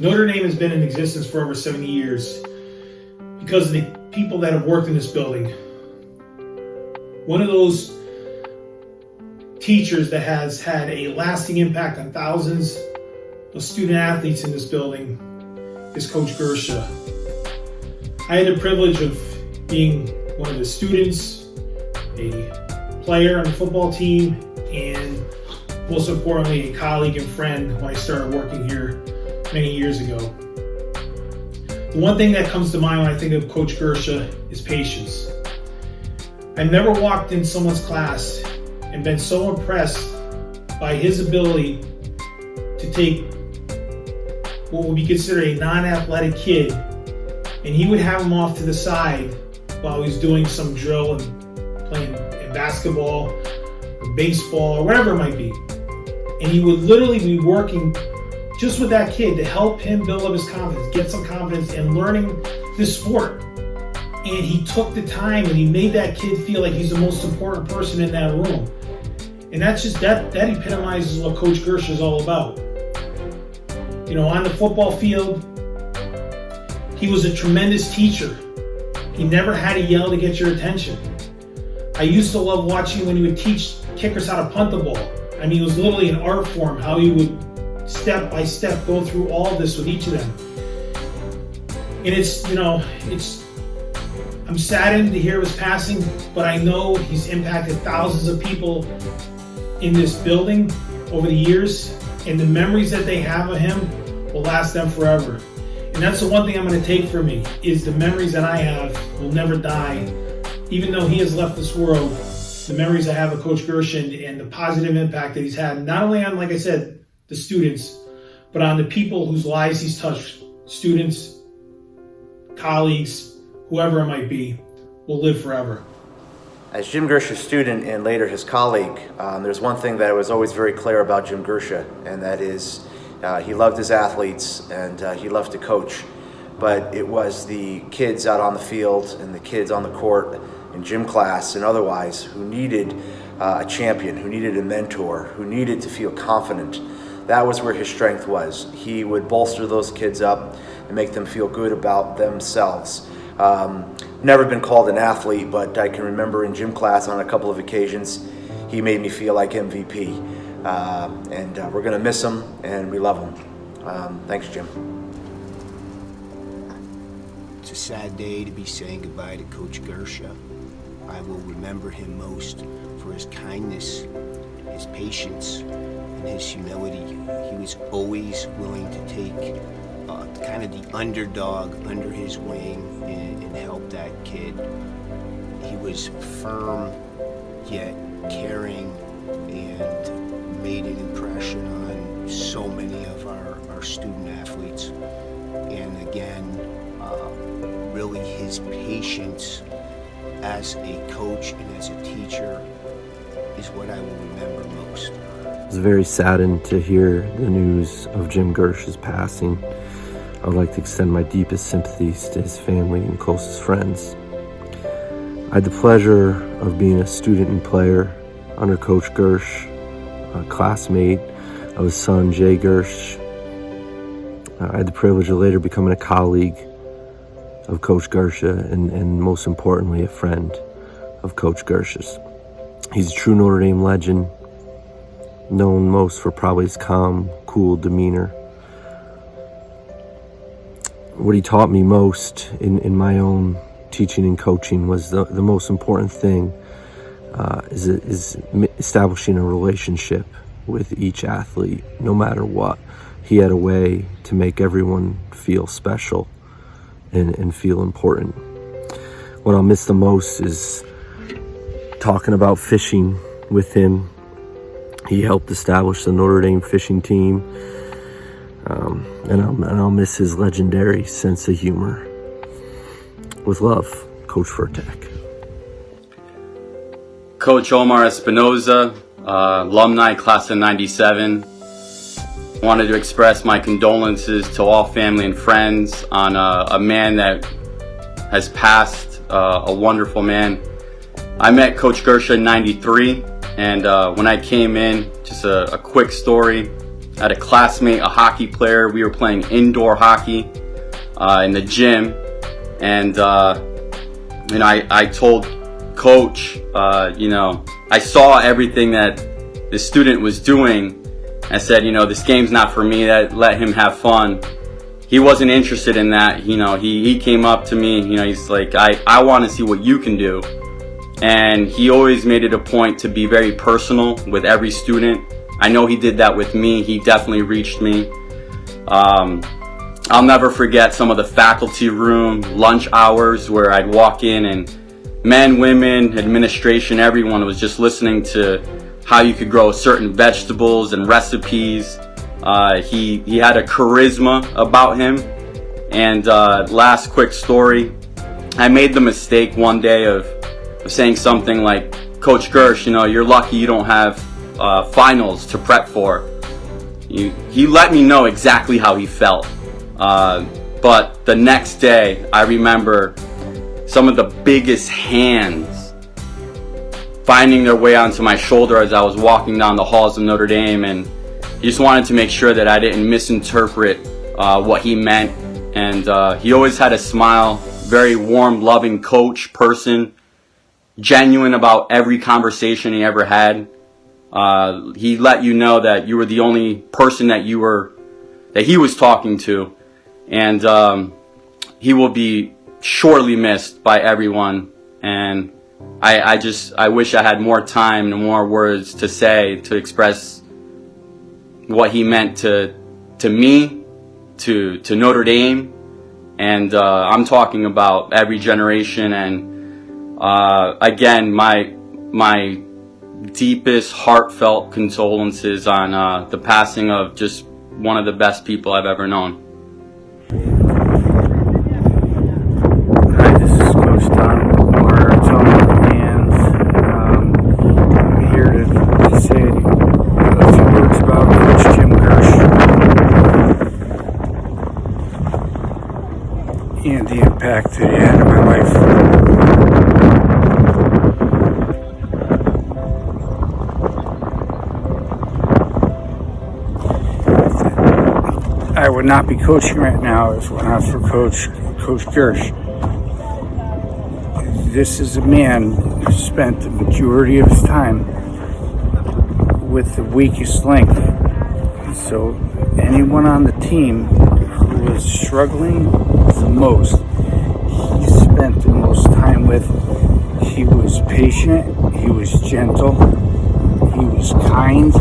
Notre Dame has been in existence for over 70 years because of the people that have worked in this building. One of those teachers that has had a lasting impact on thousands of student athletes in this building is Coach Guercia. I had the privilege of being one of the students, a player on the football team, and most importantly, a colleague and friend when I started working here many years ago. The one thing that comes to mind when I think of Coach Guercia is patience. I've never walked in someone's class and been so impressed by his ability to take what would be considered a non-athletic kid, and he would have him off to the side while he's doing some drill and playing in basketball or baseball or whatever it might be. And he would literally be working just with that kid to help him build up his confidence, get some confidence in learning this sport. And he took the time and he made that kid feel like he's the most important person in that room. And that's just, that epitomizes what Coach Guercia is all about. You know, on the football field, he was a tremendous teacher. He never had to yell to get your attention. I used to love watching when he would teach kickers how to punt the ball. I mean, it was literally an art form, how he would step by step go through all of this with each of them. And I'm saddened to hear his passing, but I know he's impacted thousands of people in this building over the years, and the memories that they have of him will last them forever. And that's the one thing I'm going to take from me, is the memories that I have will never die. Even though he has left this world, the memories I have of Coach Guercia and the positive impact that he's had, not only on, like I said, the students, but on the people whose lives he's touched, students, colleagues, whoever it might be, will live forever. As Jim Guercia's student and later his colleague, there's one thing that was always very clear about Jim Guercia, and that is he loved his athletes and he loved to coach. But it was the kids out on the field and the kids on the court in gym class and otherwise who needed a champion, who needed a mentor, who needed to feel confident. That was where his strength was. He would bolster those kids up and make them feel good about themselves. Never been called an athlete, but I can remember in gym class on a couple of occasions, he made me feel like MVP. And we're gonna miss him and we love him. Thanks, Jim. It's a sad day to be saying goodbye to Coach Guercia. I will remember him most for his kindness, his patience, and his humility. He was always willing to take kind of the underdog under his wing and help that kid. He was firm yet caring and made an impression on so many of our student athletes. And again, really his patience as a coach and as a teacher is what I will remember most. I was very saddened to hear the news of Jim Guercia's passing. I would like to extend my deepest sympathies to his family and closest friends. I had the pleasure of being a student and player under Coach Guercia, a classmate of his son, Jay Guercia. I had the privilege of later becoming a colleague of Coach Guercia and most importantly, a friend of Coach Guercia's. He's a true Notre Dame legend, known most for probably his calm, cool demeanor. What he taught me most in my own teaching and coaching was the most important thing is establishing a relationship with each athlete, no matter what. He had a way to make everyone feel special and feel important. What I'll miss the most is talking about fishing with him. He helped establish the Notre Dame fishing team, and I'll miss his legendary sense of humor. With love, Coach Furtak. Coach Omar Espinoza, alumni class of '97. Wanted to express my condolences to all family and friends on a man that has passed, a wonderful man. I met Coach Guercia in '93, and when I came in, just a quick story. I had a classmate, a hockey player. We were playing indoor hockey in the gym, and I told coach, I saw everything that the student was doing. I said, this game's not for me. Let him have fun. He wasn't interested in that. He came up to me. He's like, I want to see what you can do. And he always made it a point to be very personal with every student. I know he did that with me. He definitely reached me. I'll never forget some of the faculty room lunch hours where I'd walk in and men, women, administration, everyone was just listening to how you could grow certain vegetables and recipes. He had a charisma about him. And last quick story, I made the mistake one day of saying something like, Coach Gersh, you're lucky you don't have finals to prep for. He let me know exactly how he felt. But the next day, I remember some of the biggest hands finding their way onto my shoulder as I was walking down the halls of Notre Dame, and he just wanted to make sure that I didn't misinterpret what he meant. And he always had a smile, very warm, loving coach, person, genuine about every conversation he ever had. He let you know that you were the only person that he was talking to, and he will be surely missed by everyone. And I wish I had more time and more words to say to express what he meant to me, to Notre Dame, and I'm talking about every generation. And again, my deepest heartfelt condolences on the passing of just one of the best people I've ever known. Hi, this is Coach Tom Marcucci, and I'm here to say a few words about Coach Jim Guercia and the impact that he had in my life. I would not be coaching right now if it were not for Coach Guercia. This is a man who spent the majority of his time with the weakest link. So anyone on the team who was struggling the most, he spent the most time with. He was patient, he was gentle, he was kind.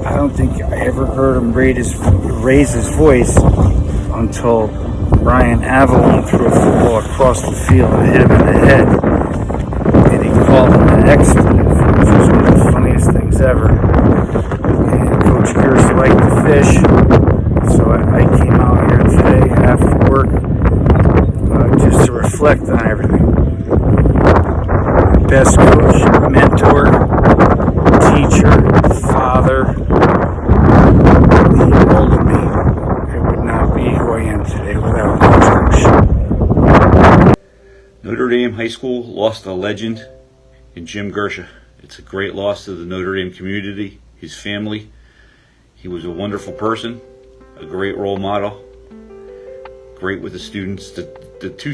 I don't think I ever heard him raise his voice until Brian Avalon threw a football across the field and hit him in the head. And he called him an expletive, which was one of the funniest things ever. And Coach Guercia liked to fish, so I came out here today after work just to reflect on everything. Best coach, mentor, teacher, father. He molded me. I would not be who I am today without Coach Guercia. Notre Dame High School lost a legend in Jim Guercia. It's a great loss to the Notre Dame community, his family. He was a wonderful person, a great role model, great with the students. The two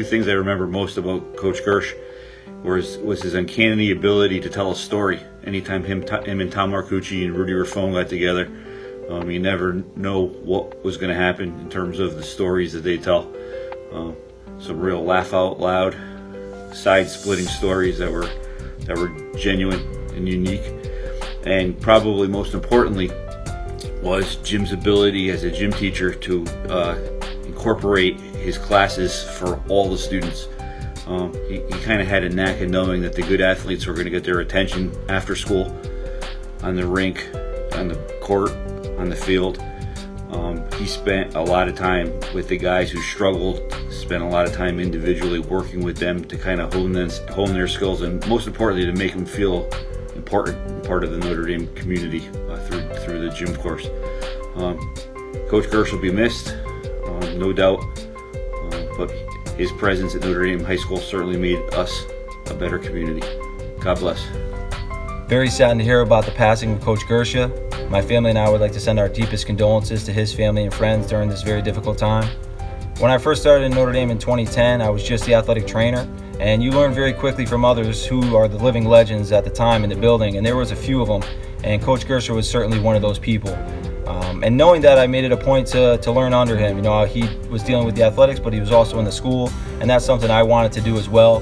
things I remember most about Coach Guercia was his uncanny ability to tell a story. Anytime him and Tom Marcucci and Rudy Raffone got together, you never know what was going to happen in terms of the stories that they tell. Some real laugh out loud, side-splitting stories that were genuine and unique. And probably most importantly was Jim's ability as a gym teacher to incorporate his classes for all the students. He kind of had a knack of knowing that the good athletes were going to get their attention after school, on the rink, on the court, on the field. He spent a lot of time with the guys who struggled, spent a lot of time individually working with them to kind of hone their skills, and most importantly to make them feel important, part of the Notre Dame community through the gym course. Coach Guercia will be missed, no doubt, but his presence at Notre Dame High School certainly made us a better community. God bless. Very saddened to hear about the passing of Coach Guercia. My family and I would like to send our deepest condolences to his family and friends during this very difficult time. When I first started in Notre Dame in 2010, I was just the athletic trainer, and you learn very quickly from others who are the living legends at the time in the building, and there was a few of them, and Coach Guercia was certainly one of those people. And knowing that, I made it a point to learn under him. You know, he was dealing with the athletics, but he was also in the school, and that's something I wanted to do as well.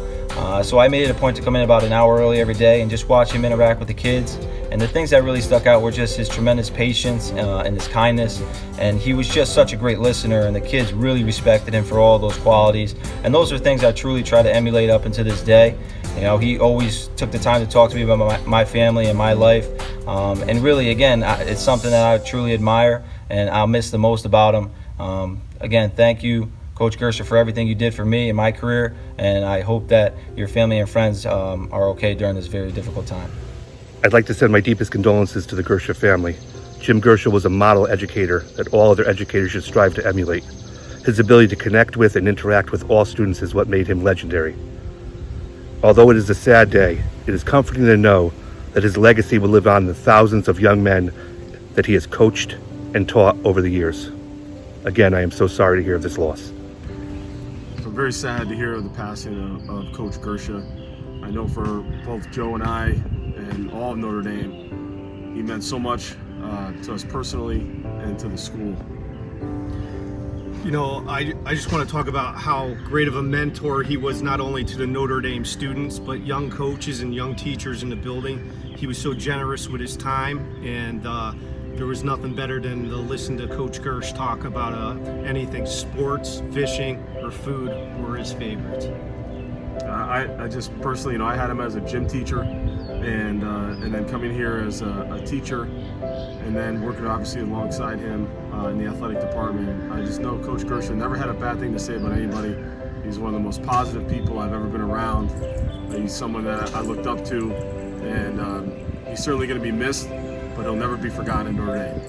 So I made it a point to come in about an hour early every day and just watch him interact with the kids. And the things that really stuck out were just his tremendous patience and his kindness. And he was just such a great listener, and the kids really respected him for all those qualities. And those are things I truly try to emulate up into this day. You know, he always took the time to talk to me about my family and my life. And really, again, it's something that I truly admire, and I'll miss the most about him. Again, thank you, Coach Guercia, for everything you did for me in my career, and I hope that your family and friends are okay during this very difficult time. I'd like to send my deepest condolences to the Guercia family. Jim Guercia was a model educator that all other educators should strive to emulate. His ability to connect with and interact with all students is what made him legendary. Although it is a sad day, it is comforting to know that his legacy will live on in the thousands of young men that he has coached and taught over the years. Again, I am so sorry to hear of this loss. I'm very sad to hear of the passing of Coach Guercia. I know for both Joe and I and all of Notre Dame, he meant so much to us personally and to the school. You know, I just want to talk about how great of a mentor he was, not only to the Notre Dame students, but young coaches and young teachers in the building. He was so generous with his time, and there was nothing better than to listen to Coach Guercia talk about anything, sports, fishing, or food were his favorites. I just personally, you know, I had him as a gym teacher, and then coming here as a teacher, and then working obviously alongside him in the athletic department. I just know Coach Guercia never had a bad thing to say about anybody. He's one of the most positive people I've ever been around. He's someone that I looked up to, and he's certainly going to be missed, but he'll never be forgotten in Notre Dame.